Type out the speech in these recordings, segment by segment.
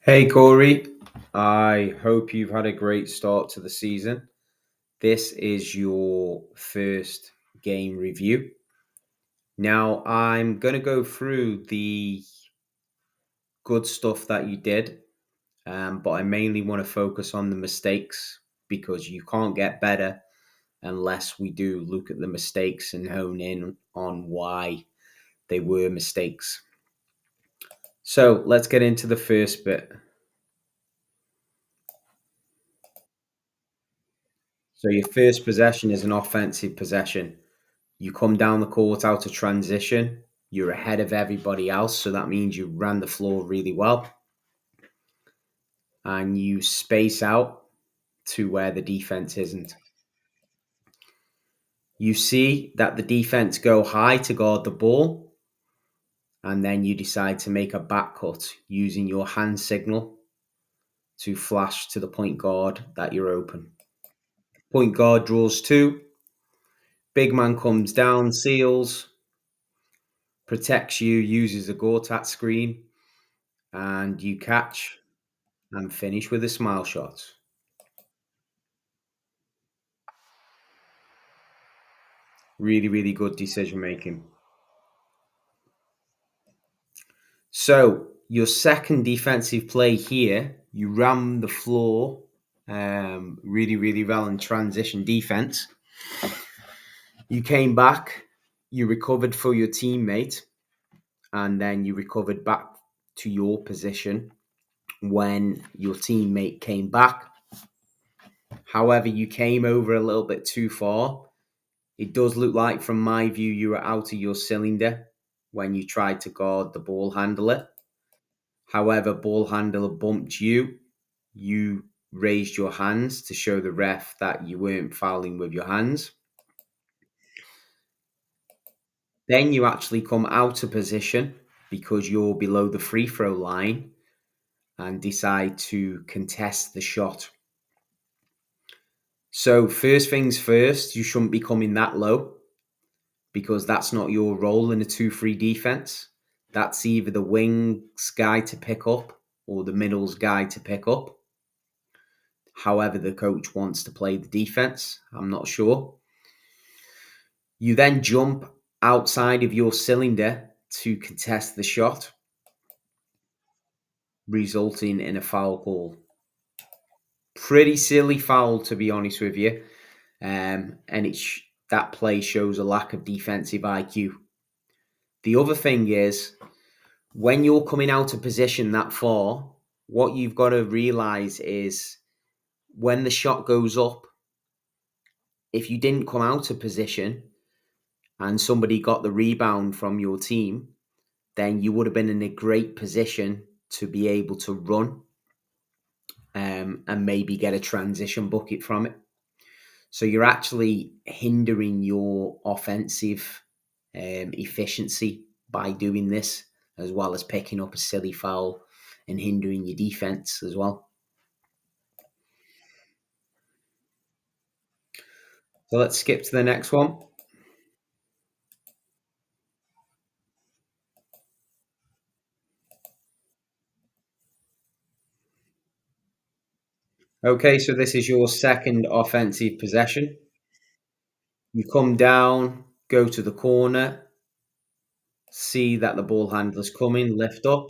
Hey Corey, I hope you've had a great start to the season. This is your first game review. Now, I'm going to go through the good stuff that you did, but I mainly want to focus on the mistakes because you can't get better unless we do look at the mistakes and hone in on why they were mistakes. So let's get into the first bit. So, your first possession is an offensive possession. You come down the court out of transition. You're ahead of everybody else. So that means you ran the floor really well and you space out to where the defense isn't. You see that the defense go high to guard the ball, and then you decide to make a back cut using your hand signal to flash to the point guard that you're open. Point guard draws two. Big man comes down, seals, protects you, uses a Gortat screen, and you catch and finish with a smile shot. Really, really good decision making. So, your second defensive play here, you ran the floor really, really well in transition defense. You came back, you recovered for your teammate, and then you recovered back to your position when your teammate came back. However, you came over a little bit too far. It does look like, from my view, you were out of your cylinder when you tried to guard the ball handler. However, ball handler bumped you. You raised your hands to show the ref that you weren't fouling with your hands. Then you actually come out of position because you're below the free throw line and decide to contest the shot. So, first things first, you shouldn't be coming that low because that's not your role in a 2-3 defense. That's either the wing's guy to pick up or the middle's guy to pick up. However, the coach wants to play the defense, I'm not sure. You then jump outside of your cylinder to contest the shot, resulting in a foul call. Pretty silly foul, to be honest with you. And that play shows a lack of defensive IQ. The other thing is, when you're coming out of position that far, what you've got to realize is when the shot goes up, if you didn't come out of position and somebody got the rebound from your team, then you would have been in a great position to be able to run and maybe get a transition bucket from it. So you're actually hindering your offensive efficiency by doing this, as well as picking up a silly foul and hindering your defense as well. So let's skip to the next one. Okay, so this is your second offensive possession. You come down, go to the corner, see that the ball handler's coming, lift up.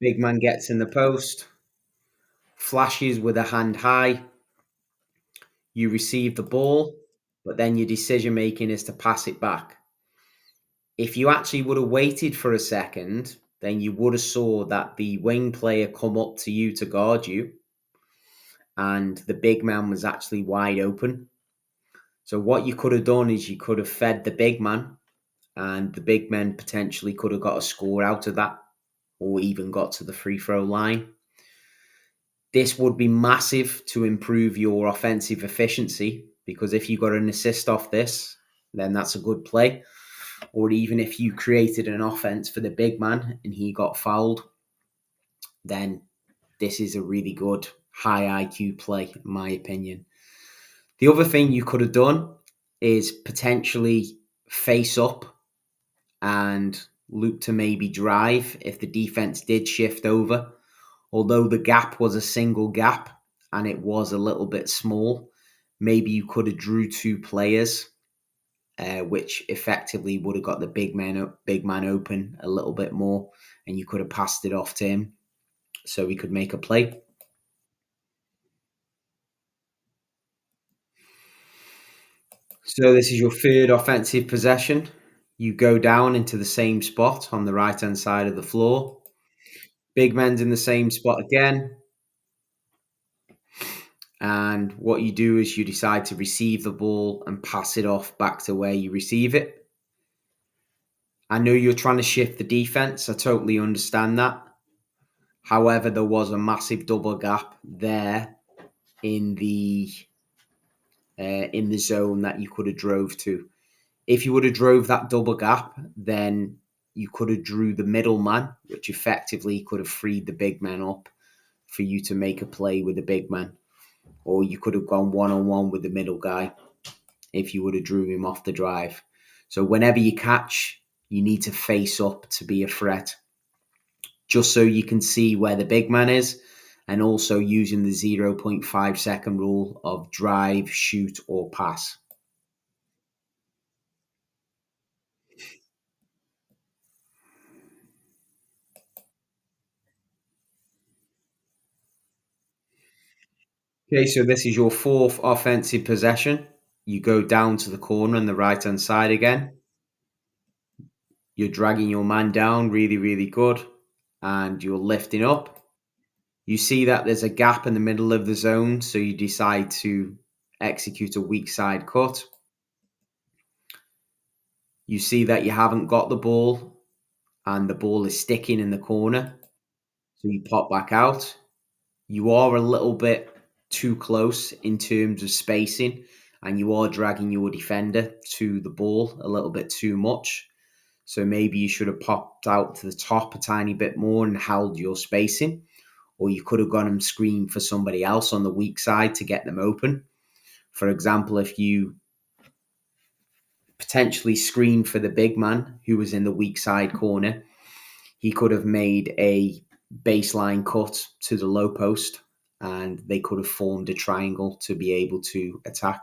Big man gets in the post, flashes with a hand high. You receive the ball, but then your decision making is to pass it back. If you actually would have waited for a second, then you would have saw that the wing player come up to you to guard you, and the big man was actually wide open. So what you could have done is you could have fed the big man, and the big men potentially could have got a score out of that, or even got to the free throw line. This would be massive to improve your offensive efficiency, because if you got an assist off this, then that's a good play. Or even if you created an offense for the big man and he got fouled, then this is a really good high IQ play, in my opinion. The other thing you could have done is potentially face up and look to maybe drive if the defense did shift over. Although the gap was a single gap and it was a little bit small, maybe you could have drew two players, which effectively would have got the big man open a little bit more, and you could have passed it off to him so he could make a play. So this is your third offensive possession. You go down into the same spot on the right hand side of the floor. Big man's in the same spot again. And what you do is you decide to receive the ball and pass it off back to where you receive it. I know you're trying to shift the defense. I totally understand that. However, there was a massive double gap there in the zone that you could have drove to. If you would have drove that double gap, then you could have drew the middleman, which effectively could have freed the big man up for you to make a play with the big man. Or you could have gone one-on-one with the middle guy if you would have drew him off the drive. So whenever you catch, you need to face up to be a threat, just so you can see where the big man is, and also using the 0.5 second rule of drive, shoot, or pass. Okay, so this is your fourth offensive possession. You go down to the corner on the right hand side again. You're dragging your man down really, really good, and you're lifting up. You see that there's a gap in the middle of the zone, so you decide to execute a weak side cut. You see that you haven't got the ball, and the ball is sticking in the corner, so you pop back out. You are a little bit too close in terms of spacing, and you are dragging your defender to the ball a little bit too much. So maybe you should have popped out to the top a tiny bit more and held your spacing, or you could have gone and screened for somebody else on the weak side to get them open. For example, if you potentially screened for the big man who was in the weak side corner, he could have made a baseline cut to the low post and they could have formed a triangle to be able to attack.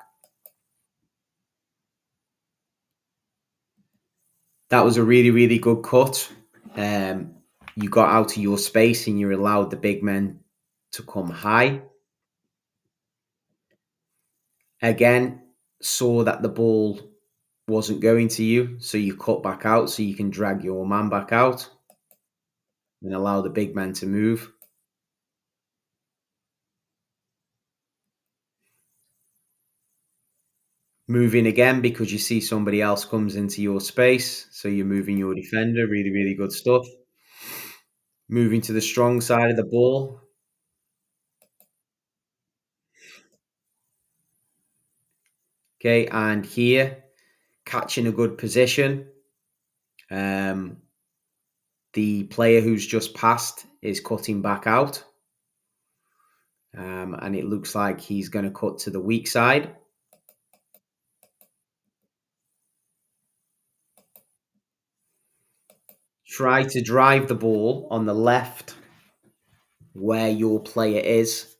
That was a really, really good cut. Um, you got out of your space and you allowed the big men to come high. Again, saw that the ball wasn't going to you, so you cut back out so you can drag your man back out and allow the big man to move. Moving again because you see somebody else comes into your space, so you're moving your defender. Really, really good stuff. Moving to the strong side of the ball. Okay, and here, catching a good position. Um, the player who's just passed is cutting back out. And it looks like he's going to cut to the weak side. Try to drive the ball on the left where your player is,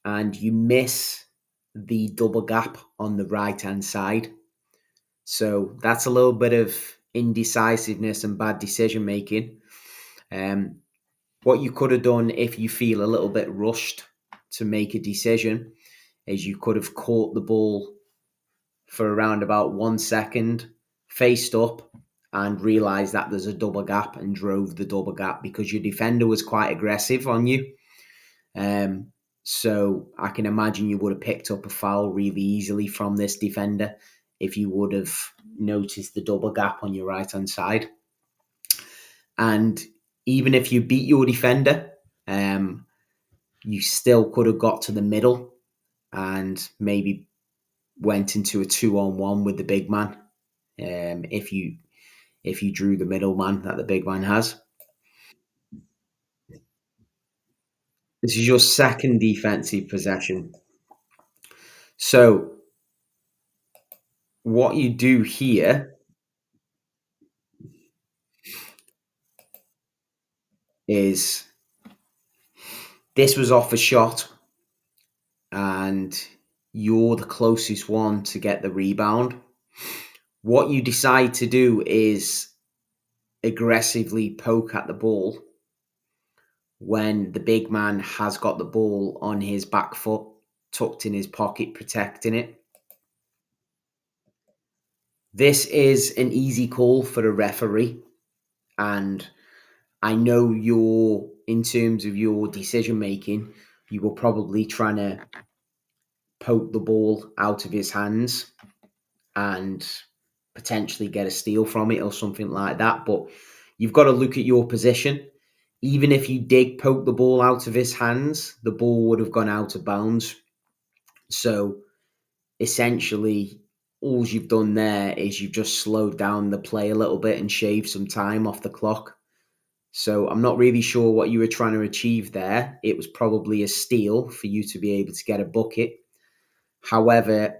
and you miss the double gap on the right hand side. So that's a little bit of indecisiveness and bad decision making. What you could have done if you feel a little bit rushed to make a decision is you could have caught the ball for around about 1 second, faced up, and realised that there's a double gap and drove the double gap because your defender was quite aggressive on you. So I can imagine you would have picked up a foul really easily from this defender if you would have noticed the double gap on your right hand side. And even if you beat your defender, you still could have got to the middle and maybe went into a 2-on-1 with the big man. If you drew the middleman that the big man has. This is your second defensive possession. So what you do here, is this was off a shot and you're the closest one to get the rebound. What you decide to do is aggressively poke at the ball when the big man has got the ball on his back foot, tucked in his pocket, protecting it. This is an easy call for a referee, and I know in terms of your decision making, you were probably trying to poke the ball out of his hands and potentially get a steal from it or something like that. But you've got to look at your position. Even if you did poke the ball out of his hands, the ball would have gone out of bounds. So essentially, all you've done there is you've just slowed down the play a little bit and shaved some time off the clock. So I'm not really sure what you were trying to achieve there. It was probably a steal for you to be able to get a bucket. However,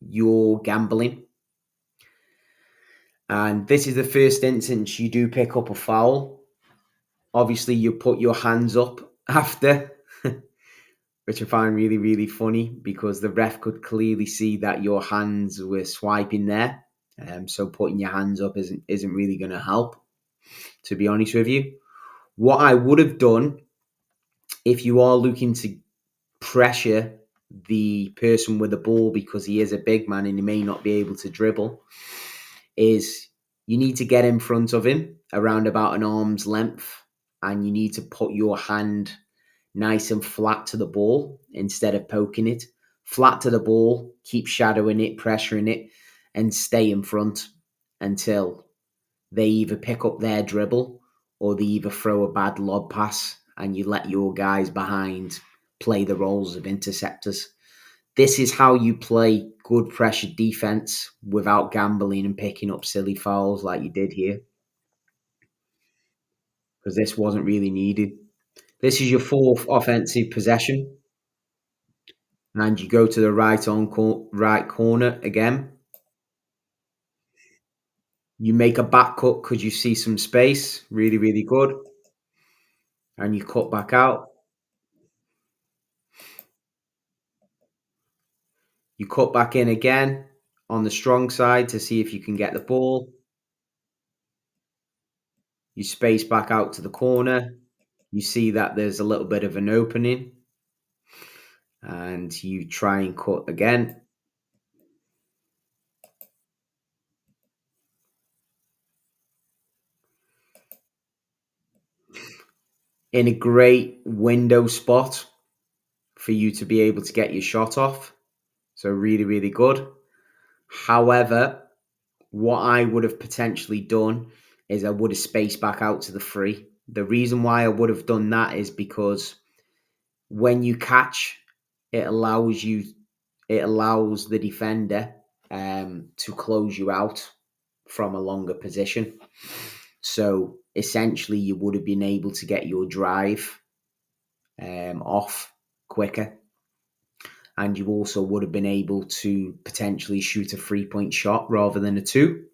you're gambling. And this is the first instance you do pick up a foul. Obviously, you put your hands up after, which I find really, really funny because the ref could clearly see that your hands were swiping there. So putting your hands up isn't really going to help, to be honest with you. What I would have done if you are looking to pressure the person with the ball because he is a big man and he may not be able to dribble is you need to get in front of him around about an arm's length and you need to put your hand nice and flat to the ball instead of poking it. Flat to the ball, keep shadowing it, pressuring it, and stay in front until they either pick up their dribble or they either throw a bad lob pass and you let your guys behind play the roles of interceptors. This is how you play good pressure defense without gambling and picking up silly fouls like you did here, because this wasn't really needed. This is your fourth offensive possession, and you go to the right corner again. You make a back cut because you see some space, really, really good, and you cut back out. You cut back in again on the strong side to see if you can get the ball. You space back out to the corner. You see that there's a little bit of an opening and you try and cut again. In a great window spot for you to be able to get your shot off. So really, really good. However, what I would have potentially done is I would have spaced back out to the free. The reason why I would have done that is because when you catch, it allows the defender to close you out from a longer position. So essentially, you would have been able to get your drive off quicker, and you also would have been able to potentially shoot a 3-point shot rather than a two.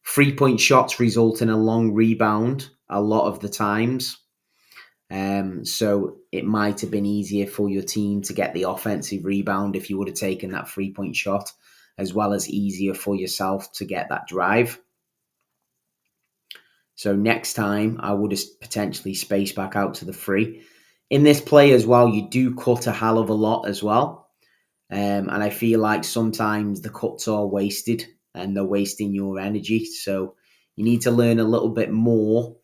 3-point shots result in a long rebound a lot of the times. So it might have been easier for your team to get the offensive rebound if you would have taken that 3-point shot, as well as easier for yourself to get that drive. So next time I would have potentially spaced back out to the free. In this play as well, you do cut a hell of a lot as well. And I feel like sometimes the cuts are wasted and they're wasting your energy. So you need to learn a little bit more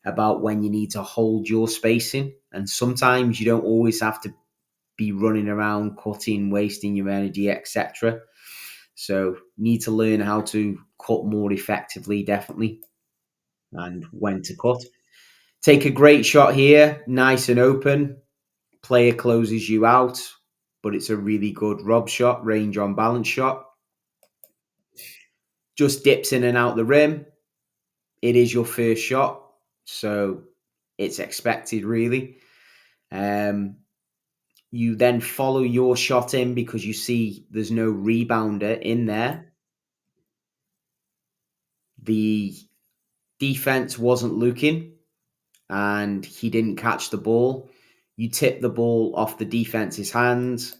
about when you need to hold your spacing. And sometimes you don't always have to be running around, cutting, wasting your energy, etc. So you need to learn how to cut more effectively, definitely, and when to cut. Take a great shot here, nice and open. Player closes you out, but it's a really good rob shot, range on balance shot. Just dips in and out the rim. It is your first shot, so it's expected, really. You then follow your shot in because you see there's no rebounder in there. The defense wasn't looking, and he didn't catch the ball. You tip the ball off the defense's hands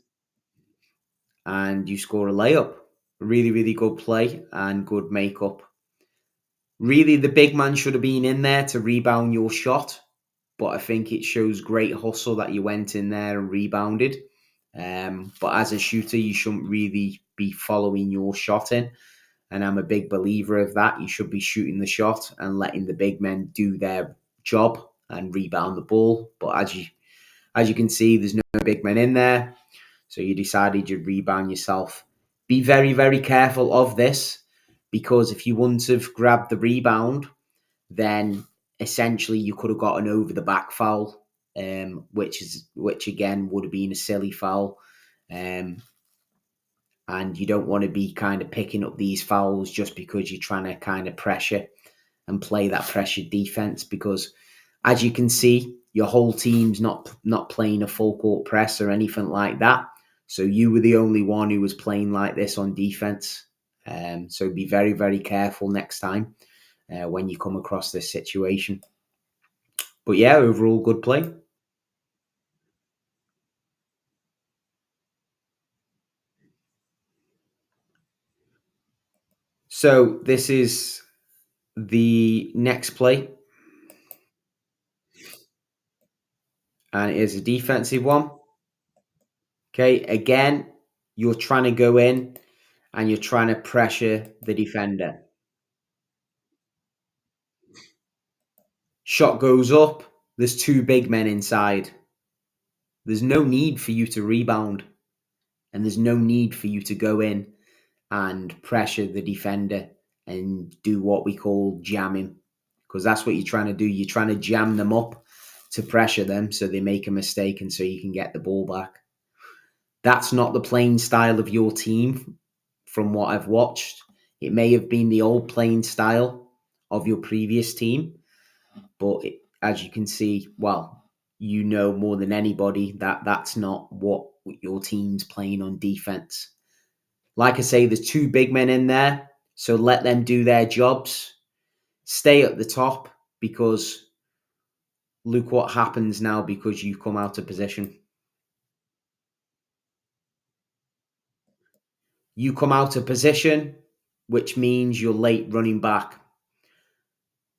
and you score a layup. Really, really good play and good makeup. Really, the big man should have been in there to rebound your shot, but I think it shows great hustle that you went in there and rebounded. But as a shooter, you shouldn't really be following your shot in. And I'm a big believer of that. You should be shooting the shot and letting the big men do their job and rebound the ball. But as you can see, there's no big men in there. So you decided you'd rebound yourself. Be very, very careful of this, because if you wouldn't have grabbed the rebound, then essentially you could have gotten over the back foul, which again would have been a silly foul. And you don't want to be kind of picking up these fouls just because you're trying to kind of pressure and play that pressure defense, because as you can see, your whole team's not playing a full court press or anything like that. So you were the only one who was playing like this on defense. So be very, very careful next time when you come across this situation. But yeah, overall good play. So this is the next play, and it is a defensive one. Okay, again, you're trying to go in and you're trying to pressure the defender. Shot goes up. There's two big men inside. There's no need for you to rebound, and there's no need for you to go in and pressure the defender and do what we call jamming, because that's what you're trying to do. You're trying to jam them up to pressure them so they make a mistake and so you can get the ball back. That's not the playing style of your team from what I've watched. It may have been the old playing style of your previous team, but as you can see, well, you know more than anybody that that's not what your team's playing on defense. Like I say, there's two big men in there, so let them do their jobs. Stay at the top, because look what happens now because you come out of position. You come out of position, which means you're late running back.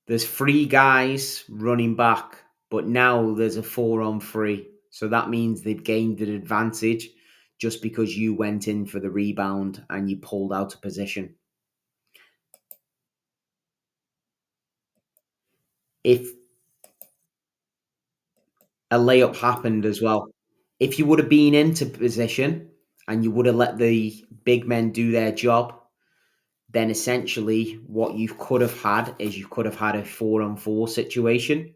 There's three guys running back, but now there's a 4-on-3. So that means they've gained an advantage just because you went in for the rebound and you pulled out of position. If a layup happened as well, if you would have been into position and you would have let the big men do their job, then essentially what you could have had is you could have had a 4-on-4 situation,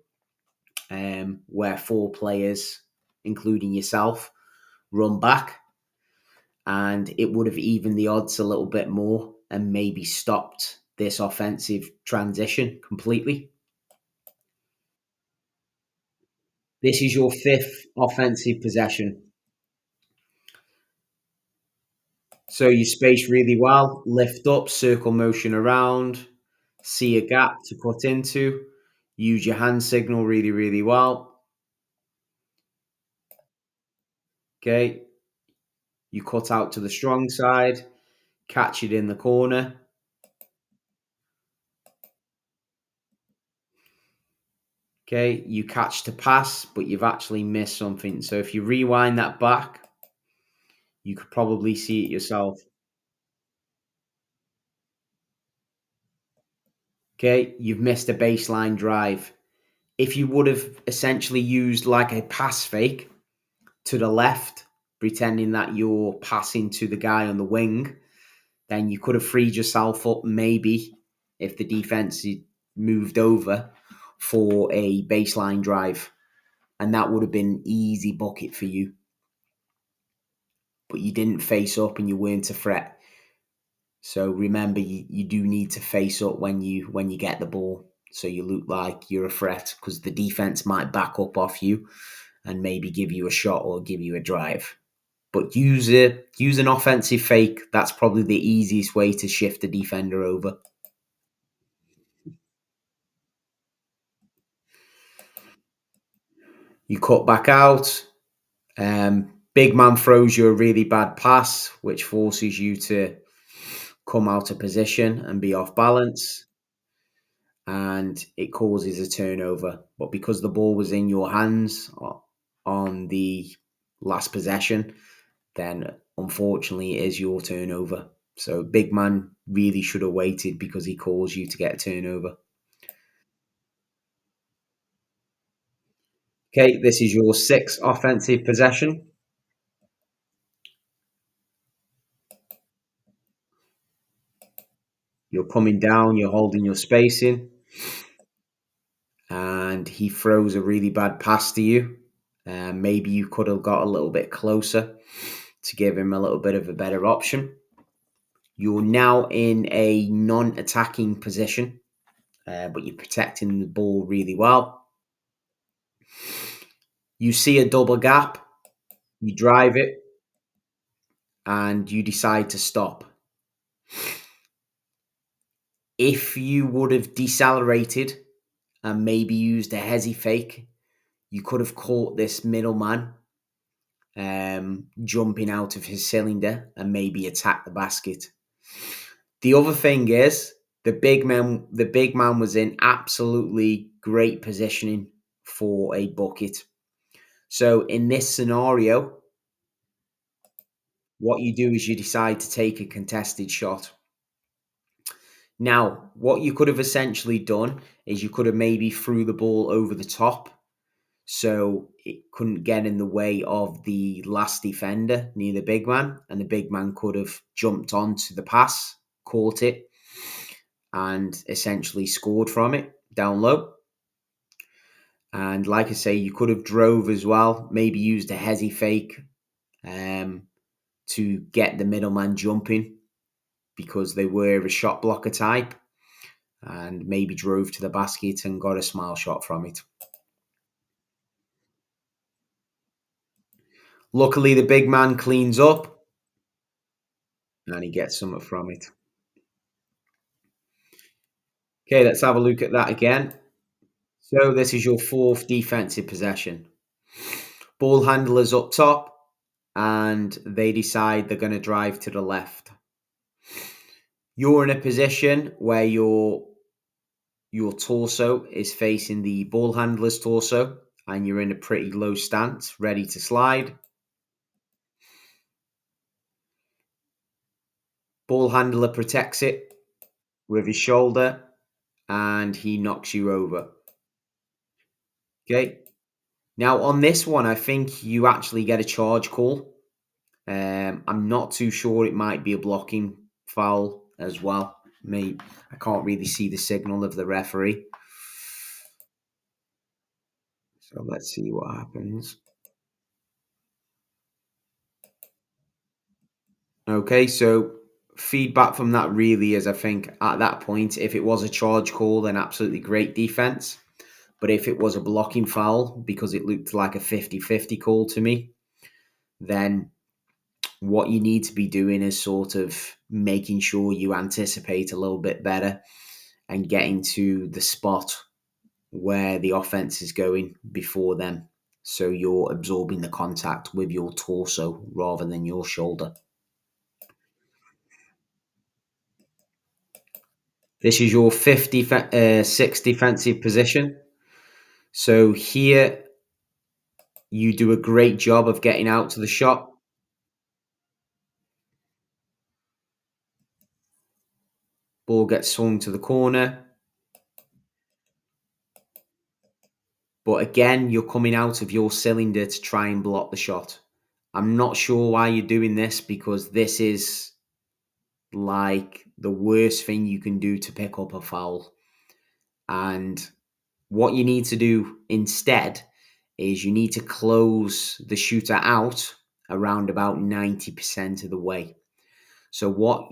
where four players, including yourself, run back, and it would have evened the odds a little bit more and maybe stopped this offensive transition completely. This is your fifth offensive possession. So you space really well, lift up, circle motion around, see a gap to cut into, use your hand signal really, really well. Okay, you cut out to the strong side, catch it in the corner. Okay, you catch to pass, but you've actually missed something. So if you rewind that back, you could probably see it yourself. Okay, you've missed a baseline drive. If you would have essentially used like a pass fake to the left, pretending that you're passing to the guy on the wing, then you could have freed yourself up maybe if the defense moved over for a baseline drive. And that would have been an easy bucket for you. But you didn't face up and you weren't a threat. So remember, you do need to face up when you get the ball, so you look like you're a threat, because the defense might back up off you and maybe give you a shot or give you a drive. But use an offensive fake. That's probably the easiest way to shift the defender over. You cut back out. Big man throws you a really bad pass, which forces you to come out of position and be off balance, and it causes a turnover. But because the ball was in your hands on the last possession, then unfortunately it is your turnover. So big man really should have waited because he calls you to get a turnover. Okay, this is your sixth offensive possession. You're coming down, you're holding your spacing, and he throws a really bad pass to you. Maybe you could have got a little bit closer to give him a little bit of a better option. You're now in a non attacking position, but you're protecting the ball really well. You see a double gap, you drive it, and you decide to stop. If you would have decelerated and maybe used a hezzy fake, you could have caught this middleman jumping out of his cylinder and maybe attack the basket. The other thing is the big man was in absolutely great positioning for a bucket. So in this scenario, what you do is you decide to take a contested shot. Now, what you could have essentially done is you could have maybe threw the ball over the top so it couldn't get in the way of the last defender near the big man, and the big man could have jumped onto the pass, caught it, and essentially scored from it down low. And like I say, you could have drove as well, maybe used a hezzy fake um, to get the middleman jumping because they were a shot blocker type, and maybe drove to the basket and got a smile shot from it. Luckily, the big man cleans up and he gets something from it. Okay, let's have a look at that again. So this is your fourth defensive possession. Ball handlers up top, and they decide they're going to drive to the left. You're in a position where your torso is facing the ball handler's torso, and you're in a pretty low stance, ready to slide. Ball handler protects it with his shoulder, and he knocks you over. Okay. Now on this one, I think you actually get a charge call. I'm not too sure. It might be a blocking foul as well. Me, I can't really see the signal of the referee. So let's see what happens. Okay, so feedback from that really is I think at that point, if it was a charge call, then absolutely great defense. But if it was a blocking foul, because it looked like a 50-50 call to me, then what you need to be doing is sort of making sure you anticipate a little bit better and getting to the spot where the offense is going before them. So you're absorbing the contact with your torso rather than your shoulder. This is your sixth defensive position. So here you do a great job of getting out to the shot. Ball gets swung to the corner. But again, you're coming out of your cylinder to try and block the shot. I'm not sure why you're doing this because this is like the worst thing you can do to pick up a foul. And what you need to do instead is you need to close the shooter out around about 90% of the way. So what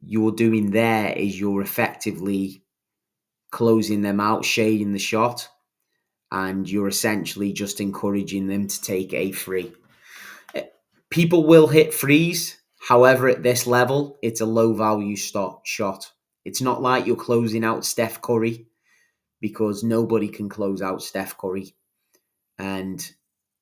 you're doing there is you're effectively closing them out, shading the shot, and you're essentially just encouraging them to take a free. People will hit threes. However, at this level, it's a low value shot. It's not like you're closing out Steph Curry because nobody can close out Steph Curry. And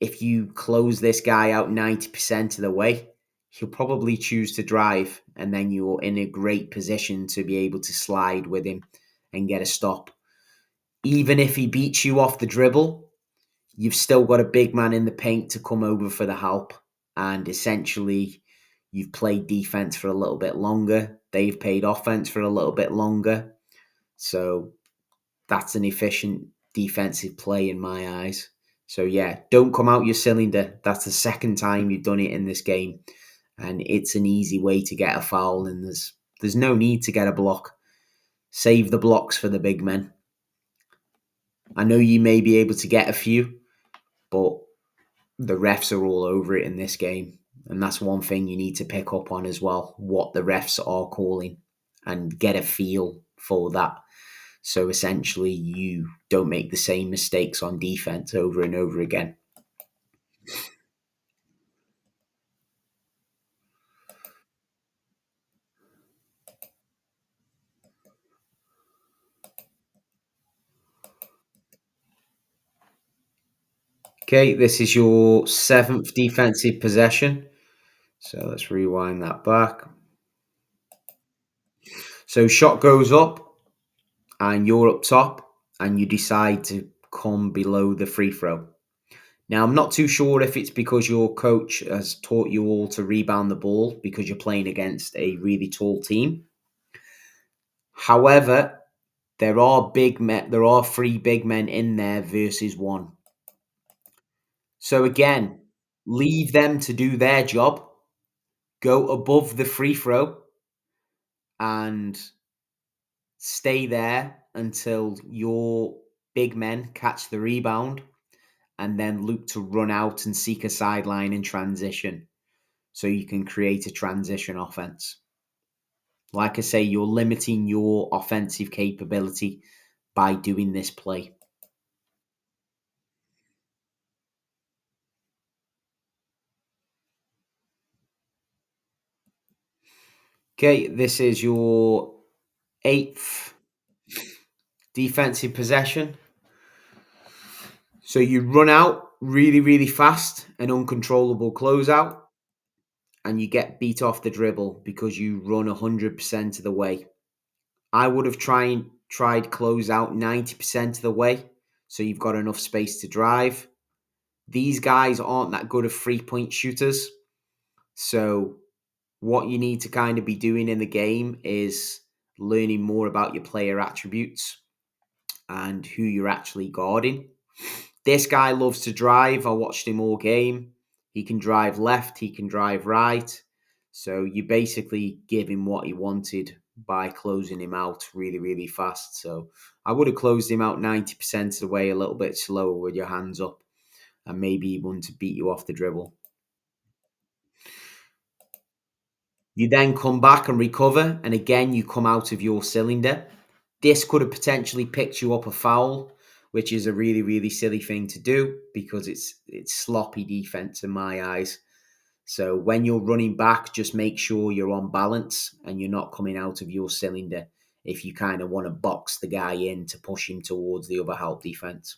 if you close this guy out 90% of the way, he'll probably choose to drive, and then you're in a great position to be able to slide with him and get a stop. Even if he beats you off the dribble, you've still got a big man in the paint to come over for the help. And essentially, you've played defense for a little bit longer. They've played offense for a little bit longer. So that's an efficient defensive play in my eyes. So yeah, don't come out your cylinder. That's the second time you've done it in this game. And it's an easy way to get a foul, and there's no need to get a block. Save the blocks for the big men. I know you may be able to get a few, but the refs are all over it in this game. And that's one thing you need to pick up on as well, what the refs are calling, and get a feel for that. So essentially, you don't make the same mistakes on defense over and over again. Okay, this is your seventh defensive possession. So let's rewind that back. So shot goes up, and you're up top, and you decide to come below the free throw. Now, I'm not too sure if it's because your coach has taught you all to rebound the ball because you're playing against a really tall team. However, there are big men. There are three big men in there versus one. So again, leave them to do their job. Go above the free throw and stay there until your big men catch the rebound, and then look to run out and seek a sideline in transition so you can create a transition offense. Like I say, you're limiting your offensive capability by doing this play. Okay, this is your eighth defensive possession. So you run out really, really fast, an uncontrollable closeout, and you get beat off the dribble because you run 100% of the way. I would have tried close out 90% of the way, so you've got enough space to drive. These guys aren't that good of 3-point shooters, so what you need to kind of be doing in the game is learning more about your player attributes and who you're actually guarding. This guy loves to drive. I watched him all game. He can drive left, he can drive right. So you basically give him what he wanted by closing him out really, really fast. So I would have closed him out 90% of the way, a little bit slower with your hands up, and maybe he wouldn't to beat you off the dribble. You then come back and recover, and again you come out of your cylinder. This could have potentially picked you up a foul, which is a really, really silly thing to do because it's sloppy defense in my eyes. So when you're running back, just make sure you're on balance and you're not coming out of your cylinder if you kind of want to box the guy in to push him towards the other help defense.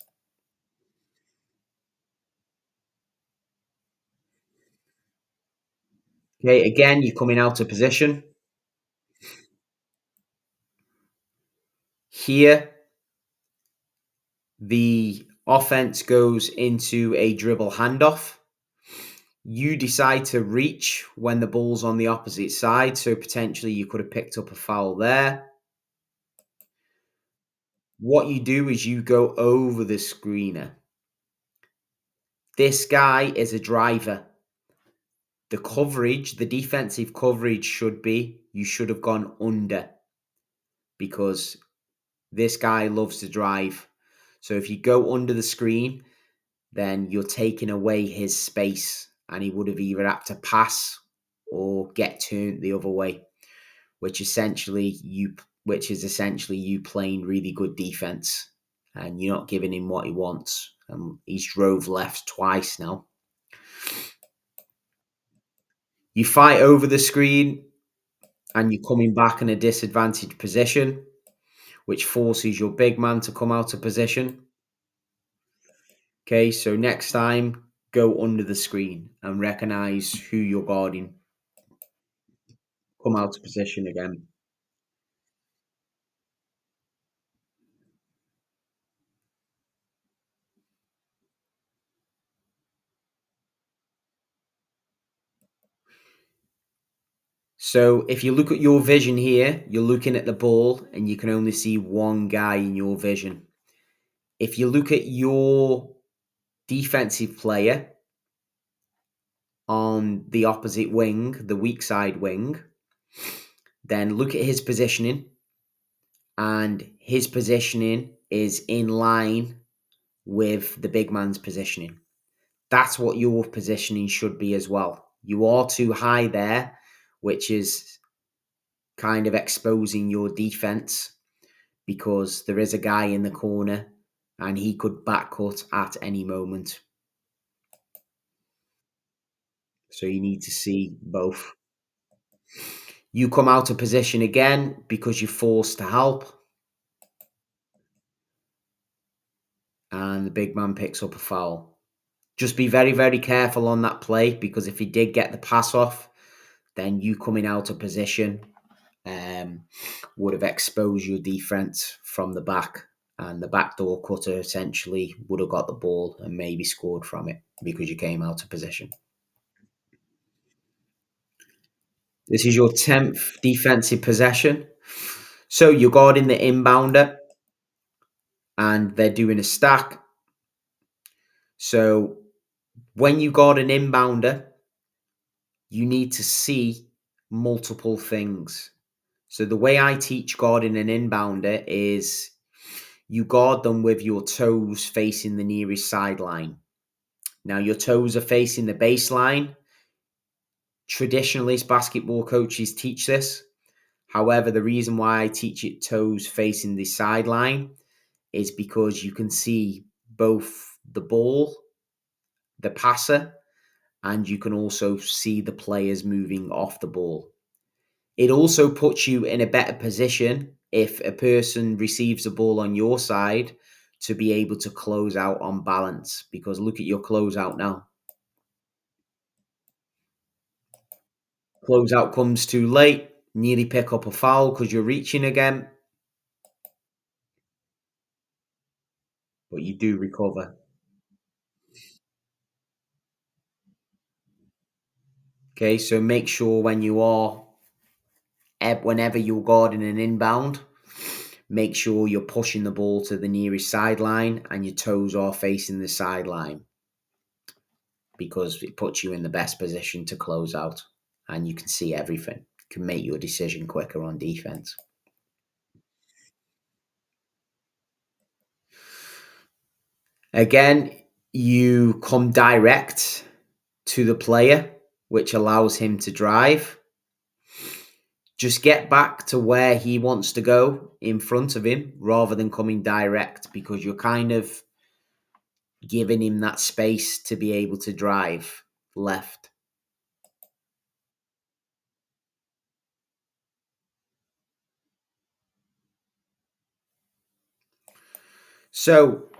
Okay, again, you're coming out of position. Here, the offense goes into a dribble handoff. You decide to reach when the ball's on the opposite side, so potentially you could have picked up a foul there. What you do is you go over the screener. This guy is a driver. The coverage, the defensive coverage should be you should have gone under because this guy loves to drive. So if you go under the screen, then you're taking away his space and he would have either had to pass or get turned the other way, which is essentially you playing really good defense and you're not giving him what he wants. He's drove left twice now. You fight over the screen and you're coming back in a disadvantaged position, which forces your big man to come out of position. Okay, so next time go under the screen and recognize who you're guarding. Come out of position again. So if you look at your vision here, you're looking at the ball and you can only see one guy in your vision. If you look at your defensive player on the opposite wing, the weak side wing, then look at his positioning, and his positioning is in line with the big man's positioning. That's what your positioning should be as well. You are too high there, which is kind of exposing your defense because there is a guy in the corner and he could back cut at any moment. So you need to see both. You come out of position again because you're forced to help, and the big man picks up a foul. Just be very, very careful on that play because if he did get the pass off, then you coming out of position um, would have exposed your defense from the back, and the backdoor cutter essentially would have got the ball and maybe scored from it because you came out of position. This is your 10th defensive possession. So you're guarding the inbounder and they're doing a stack. So when you guard an inbounder, you need to see multiple things. So the way I teach guarding an inbounder is you guard them with your toes facing the nearest sideline. Now your toes are facing the baseline. Traditionally, basketball coaches teach this. However, the reason why I teach it toes facing the sideline is because you can see both the ball, the passer, and you can also see the players moving off the ball. It also puts you in a better position if a person receives the ball on your side to be able to close out on balance. Because look at your closeout now. Closeout comes too late, nearly pick up a foul because you're reaching again, but you do recover. Okay, so make sure whenever you're guarding an inbound, make sure you're pushing the ball to the nearest sideline and your toes are facing the sideline because it puts you in the best position to close out and you can see everything. You can make your decision quicker on defense. Again, you come direct to the player, which allows him to drive. Just get back to where he wants to go in front of him rather than coming direct because you're kind of giving him that space to be able to drive left. So,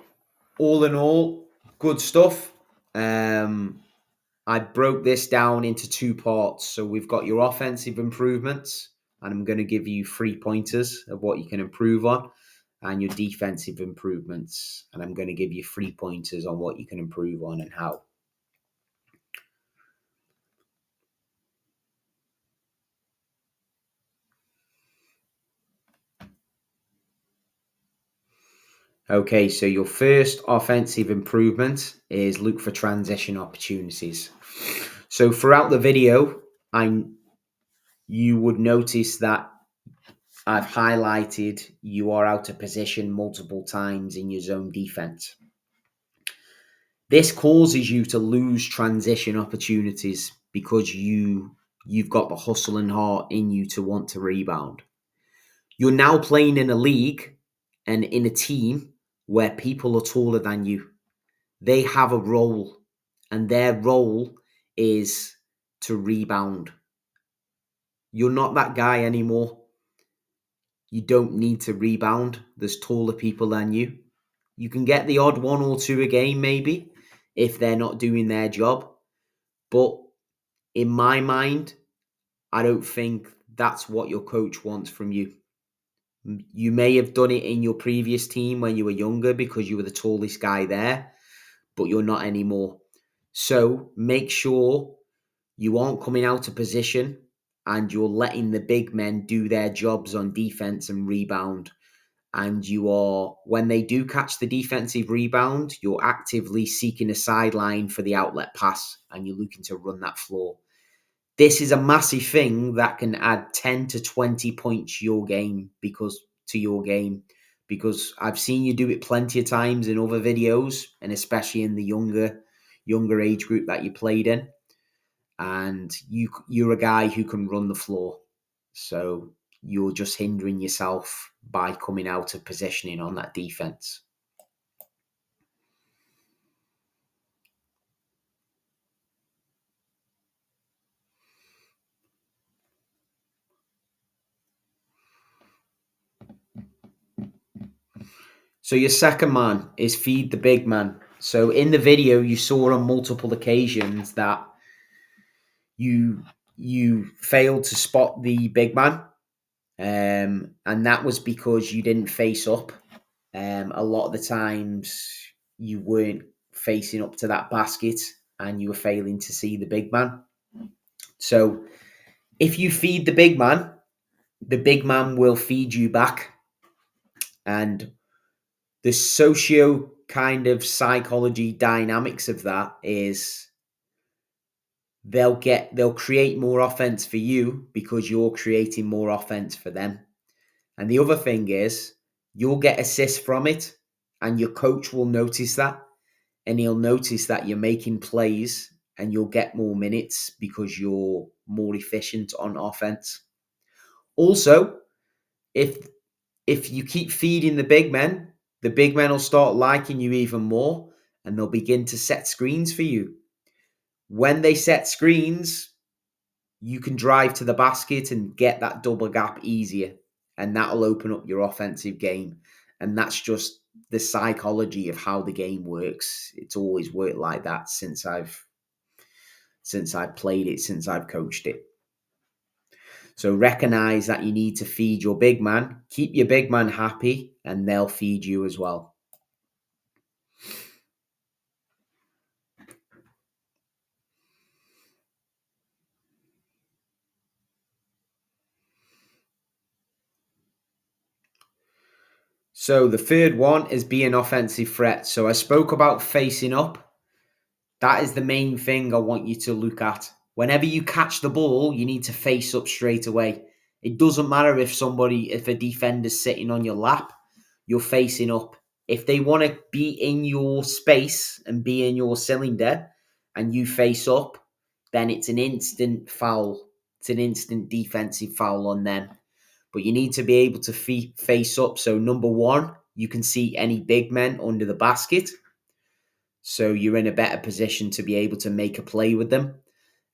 all in all, good stuff. I broke this down into two parts. So, we've got your offensive improvements, and I'm going to give you 3 pointers of what you can improve on, and your defensive improvements, and I'm going to give you 3 pointers on what you can improve on and how. Okay, so your first offensive improvement is look for transition opportunities. So throughout the video, you would notice that I've highlighted you are out of position multiple times in your zone defense. This causes you to lose transition opportunities because you've got the hustle and heart in you to want to rebound. You're now playing in a league and in a team where people are taller than you. They have a role, and their role is to rebound. You're not that guy anymore. You don't need to rebound. There's taller people than you. You can get the odd one or two a game, maybe, if they're not doing their job. But in my mind, I don't think that's what your coach wants from you. You may have done it in your previous team when you were younger because you were the tallest guy there, but you're not anymore. So make sure you aren't coming out of position and you're letting the big men do their jobs on defense and rebound. And you are, when they do catch the defensive rebound, you're actively seeking a sideline for the outlet pass and you're looking to run that floor. This is a massive thing that can add 10 to 20 points to your game because I've seen you do it plenty of times in other videos and especially in the younger age group that you played in. And you're a guy who can run the floor. So you're just hindering yourself by coming out of positioning on that defense. So your second man is feed the big man. So in the video, you saw on multiple occasions that you failed to spot the big man, and that was because you didn't face up. A lot of the times you weren't facing up to that basket, and you were failing to see the big man. So if you feed the big man will feed you back, and the socio kind of psychology dynamics of that is they'll create more offense for you because you're creating more offense for them. And the other thing is you'll get assists from it and your coach will notice that and he'll notice that you're making plays and you'll get more minutes because you're more efficient on offense. Also, if you keep feeding the big men will start liking you even more and they'll begin to set screens for you. When they set screens, you can drive to the basket and get that double gap easier. And that'll open up your offensive game. And that's just the psychology of how the game works. It's always worked like that since I've played it, since I've coached it. So recognize that you need to feed your big man, keep your big man happy, and they'll feed you as well. So the third one is be an offensive threat. So I spoke about facing up. That is the main thing I want you to look at. Whenever you catch the ball, you need to face up straight away. It doesn't matter if a defender's sitting on your lap, you're facing up. If they want to be in your space and be in your cylinder and you face up, then it's an instant foul. It's an instant defensive foul on them. But you need to be able to face up. So number one, you can see any big men under the basket. So you're in a better position to be able to make a play with them.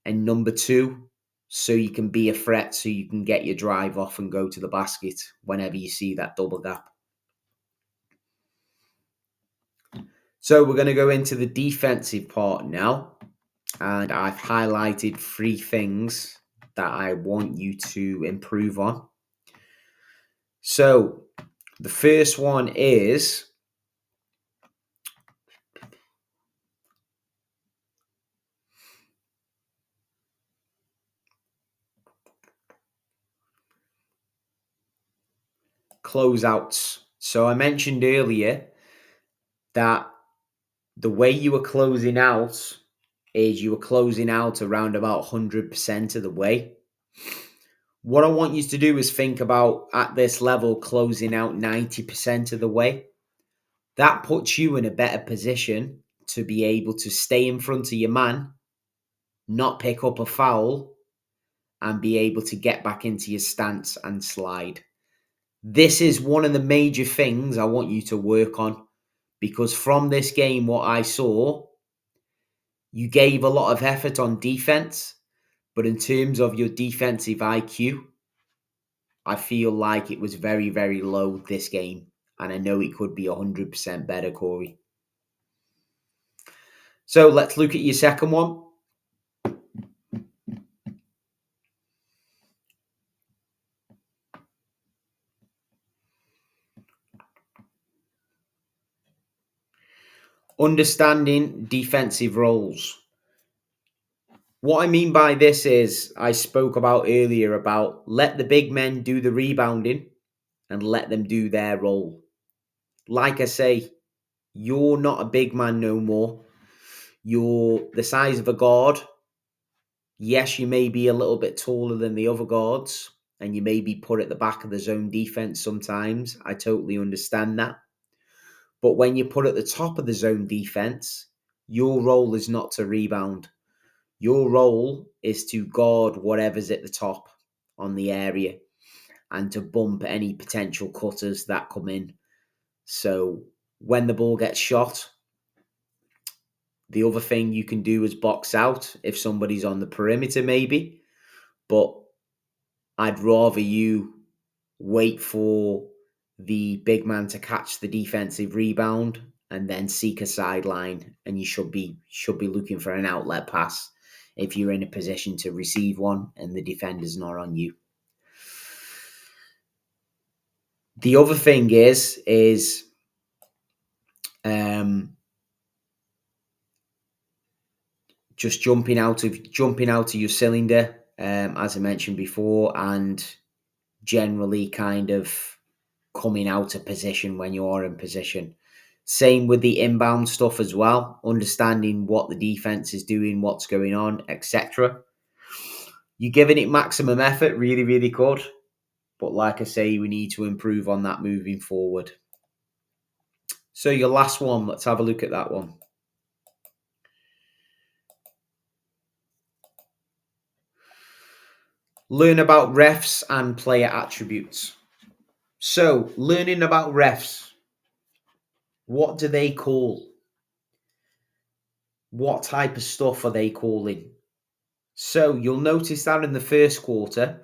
And number two, so you can be a threat, so you can get your drive off and go to the basket whenever you see that double gap. So we're going to go into the defensive part now. And I've highlighted 3 things that I want you to improve on. So the first one is closeouts. So I mentioned earlier that the way you were closing out is you were closing out around about 100% of the way. What I want you to do is think about at this level closing out 90% of the way. That puts you in a better position to be able to stay in front of your man, not pick up a foul, and be able to get back into your stance and slide. This is one of the major things I want you to work on because from this game, what I saw, you gave a lot of effort on defense, but in terms of your defensive IQ, I feel like it was very, very low this game. And I know it could be 100% better, Corey. So let's look at your second one. Understanding defensive roles. What I mean by this is I spoke about earlier about let the big men do the rebounding and let them do their role. Like I say, you're not a big man no more. You're the size of a guard. Yes, you may be a little bit taller than the other guards and you may be put at the back of the zone defense sometimes. I totally understand that. But when you put at the top of the zone defense, your role is not to rebound. Your role is to guard whatever's at the top on the area and to bump any potential cutters that come in. So when the ball gets shot, the other thing you can do is box out if somebody's on the perimeter maybe. But I'd rather you wait for the big man to catch the defensive rebound and then seek a sideline, and you should be looking for an outlet pass if you're in a position to receive one and the defender's not on you. The other thing is just jumping out of your cylinder, as I mentioned before, and generally kind of coming out of position when you are in position. Same with the inbound stuff as well, understanding what the defense is doing, what's going on, etc. You're giving it maximum effort, really, really good. But like I say, we need to improve on that moving forward. So your last one, let's have a look at that one. Learn about refs and player attributes. So learning about refs, what do they call? What type of stuff are they calling? So you'll notice that in the first quarter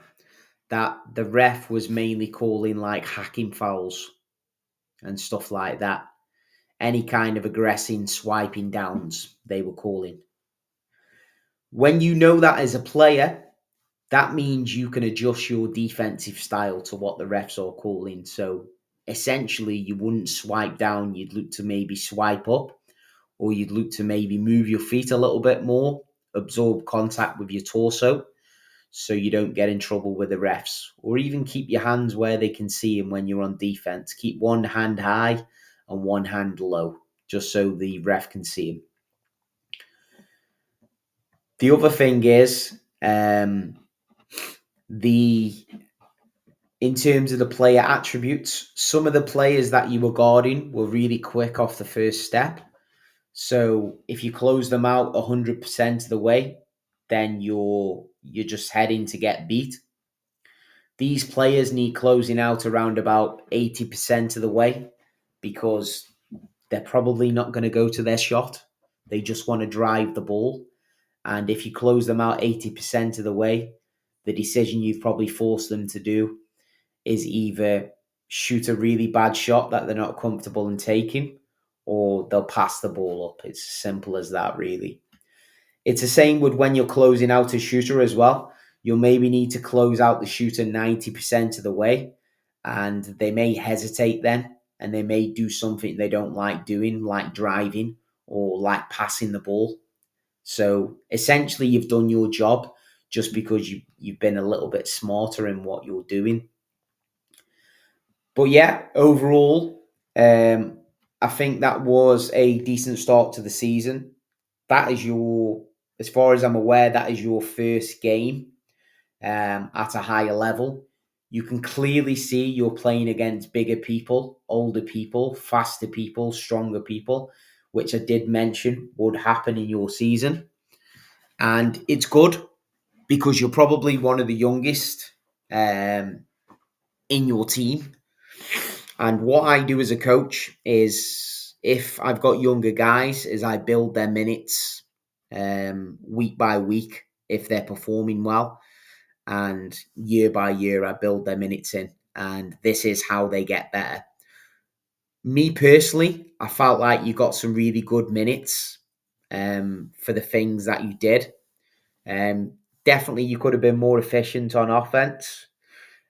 that the ref was mainly calling like hacking fouls and stuff like that. Any kind of aggressing, swiping downs, they were calling. When you know that as a player, that means you can adjust your defensive style to what the refs are calling. So essentially, you wouldn't swipe down, you'd look to maybe swipe up, or you'd look to maybe move your feet a little bit more, absorb contact with your torso so you don't get in trouble with the refs, or even keep your hands where they can see them when you're on defense. Keep one hand high and one hand low, just so the ref can see them. The other thing is, in terms of the player attributes, some of the players that you were guarding were really quick off the first step. So if you close them out 100% of the way, then you're just heading to get beat. These players need closing out around about 80% of the way because they're probably not going to go to their shot. They just want to drive the ball. And if you close them out 80% of the way, the decision you've probably forced them to do is either shoot a really bad shot that they're not comfortable in taking, or they'll pass the ball up. It's as simple as that, really. It's the same with when you're closing out a shooter as well. You'll maybe need to close out the shooter 90% of the way, and they may hesitate then, and they may do something they don't like doing, like driving or like passing the ball. So essentially, you've done your job just because you've been a little bit smarter in what you're doing. But yeah, overall, I think that was a decent start to the season. That is as far as I'm aware, that is your first game at a higher level. You can clearly see you're playing against bigger people, older people, faster people, stronger people, which I did mention would happen in your season. And it's good because you're probably one of the youngest in your team. And what I do as a coach is if I've got younger guys, is I build their minutes week by week if they're performing well. And year by year, I build their minutes in. And this is how they get better. Me personally, I felt like you got some really good minutes for the things that you did. Definitely, you could have been more efficient on offense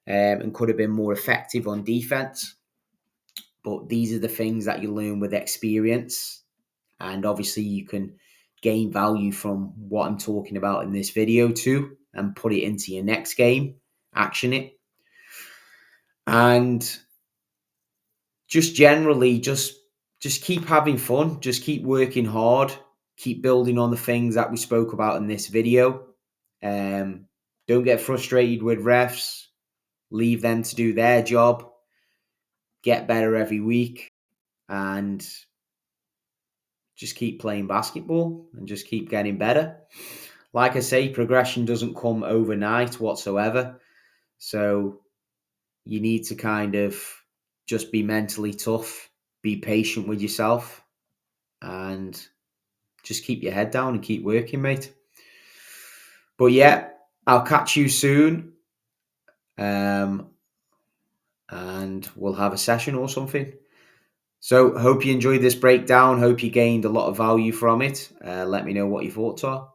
and could have been more effective on defense. But these are the things that you learn with experience. And obviously, you can gain value from what I'm talking about in this video too, and put it into your next game, action it. And just generally, just keep having fun, just keep working hard, keep building on the things that we spoke about in this video. Don't get frustrated with refs. Leave them to do their job. Get better every week, and just keep playing basketball and just keep getting better. Like I say, progression doesn't come overnight whatsoever. So you need to kind of just be mentally tough, be patient with yourself, and just keep your head down and keep working, mate. But yeah, I'll catch you soon. And we'll have a session or something. So hope you enjoyed this breakdown. Hope you gained a lot of value from it. Let me know what your thoughts are.